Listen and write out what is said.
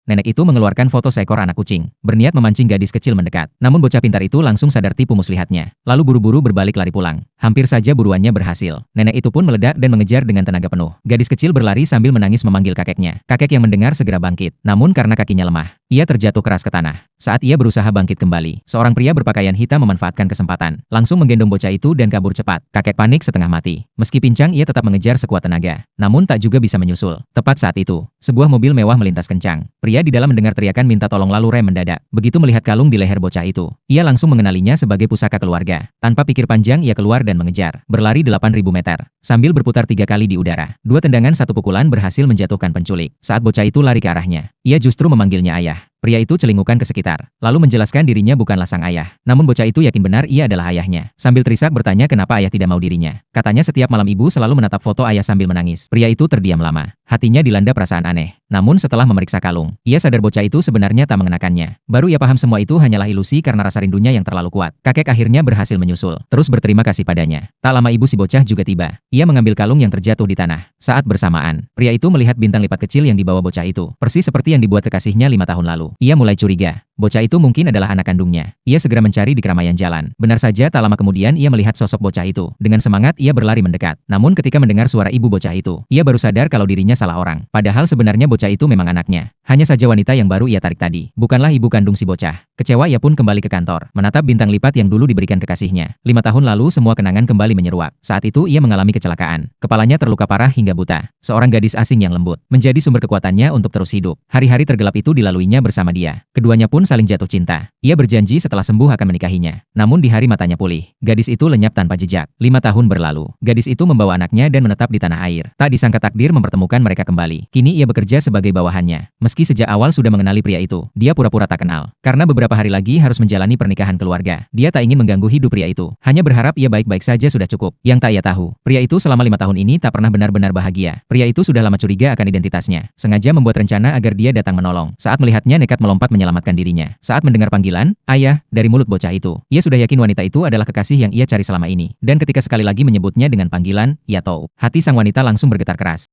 Nenek itu mengeluarkan foto seekor anak kucing, berniat memancing gadis kecil mendekat. Namun bocah pintar itu langsung sadar tipu muslihatnya, lalu buru-buru berbalik lari pulang. Hampir saja buruannya berhasil. Nenek itu pun meledak dan mengejar dengan tenaga penuh. Gadis kecil berlari sambil menangis memanggil kakeknya. Kakek yang mendengar segera bangkit, namun karena kakinya lemah, ia terjatuh keras ke tanah. Saat ia berusaha bangkit kembali, seorang pria berpakaian hitam memanfaatkan kesempatan, langsung menggendong bocah itu dan kabur cepat. Kakek panik setengah mati. Meski pincang, ia tetap mengejar sekuat tenaga, namun tak juga bisa menyusul. Tepat saat itu, sebuah mobil mewah melintas kencang. Pria di dalam mendengar teriakan minta tolong lalu rem mendadak. Begitu melihat kalung di leher bocah itu, ia langsung mengenalinya sebagai pusaka keluarga. Tanpa pikir panjang, ia keluar dan mengejar, berlari 8.000 meter. Sambil berputar 3 kali di udara, 2 tendangan 1 pukulan berhasil menjatuhkan penculik. Saat bocah itu lari ke arahnya, ia justru memanggilnya ayah. Pria itu celingukan ke sekitar, lalu menjelaskan dirinya bukanlah sang ayah. Namun bocah itu yakin benar ia adalah ayahnya. Sambil terisak bertanya kenapa ayah tidak mau dirinya. Katanya setiap malam ibu selalu menatap foto ayah sambil menangis. Pria itu terdiam lama. Hatinya dilanda perasaan aneh. Namun setelah memeriksa kalung, ia sadar bocah itu sebenarnya tak mengenakannya. Baru ia paham semua itu hanyalah ilusi karena rasa rindunya yang terlalu kuat. Kakek akhirnya berhasil menyusul, terus berterima kasih padanya. Tak lama ibu si bocah juga tiba. Ia mengambil kalung yang terjatuh di tanah. Saat bersamaan, pria itu melihat bintang lipat kecil yang dibawa bocah itu, persis seperti yang dibuat kekasihnya 5 tahun lalu. Ia mulai curiga. Bocah itu mungkin adalah anak kandungnya. Ia segera mencari di keramaian jalan. Benar saja tak lama kemudian ia melihat sosok bocah itu. Dengan semangat ia berlari mendekat. Namun ketika mendengar suara ibu bocah itu, ia baru sadar kalau dirinya salah orang. Padahal sebenarnya bocah itu memang anaknya. Hanya saja wanita yang baru ia tarik tadi bukanlah ibu kandung si bocah. Kecewa ia pun kembali ke kantor, menatap bintang lipat yang dulu diberikan kekasihnya. 5 tahun lalu semua kenangan kembali menyeruak. Saat itu ia mengalami kecelakaan. Kepalanya terluka parah hingga buta. Seorang gadis asing yang lembut menjadi sumber kekuatannya untuk terus hidup. Hari-hari tergelap itu dilaluinya bersama dia. Keduanya pun saling jatuh cinta. Ia berjanji setelah sembuh akan menikahinya. Namun di hari matanya pulih, gadis itu lenyap tanpa jejak. 5 tahun berlalu. Gadis itu membawa anaknya dan menetap di tanah air. Tak disangka takdir mempertemukan mereka kembali. Kini ia bekerja sebagai bawahannya. Meski sejak awal sudah mengenali pria itu, dia pura-pura tak kenal. Karena beberapa hari lagi harus menjalani pernikahan keluarga. Dia tak ingin mengganggu hidup pria itu. Hanya berharap ia baik-baik saja sudah cukup. Yang tak ia tahu, pria itu selama 5 tahun ini tak pernah benar-benar bahagia. Pria itu sudah lama curiga akan identitasnya. Sengaja membuat rencana agar dia datang menolong. Saat melihatnya nekat melompat menyelamatkan dirinya. Saat mendengar panggilan, "Ayah," dari mulut bocah itu, ia sudah yakin wanita itu adalah kekasih yang ia cari selama ini. Dan ketika sekali lagi menyebutnya dengan panggilan, "Ya Tou," hati sang wanita langsung bergetar keras.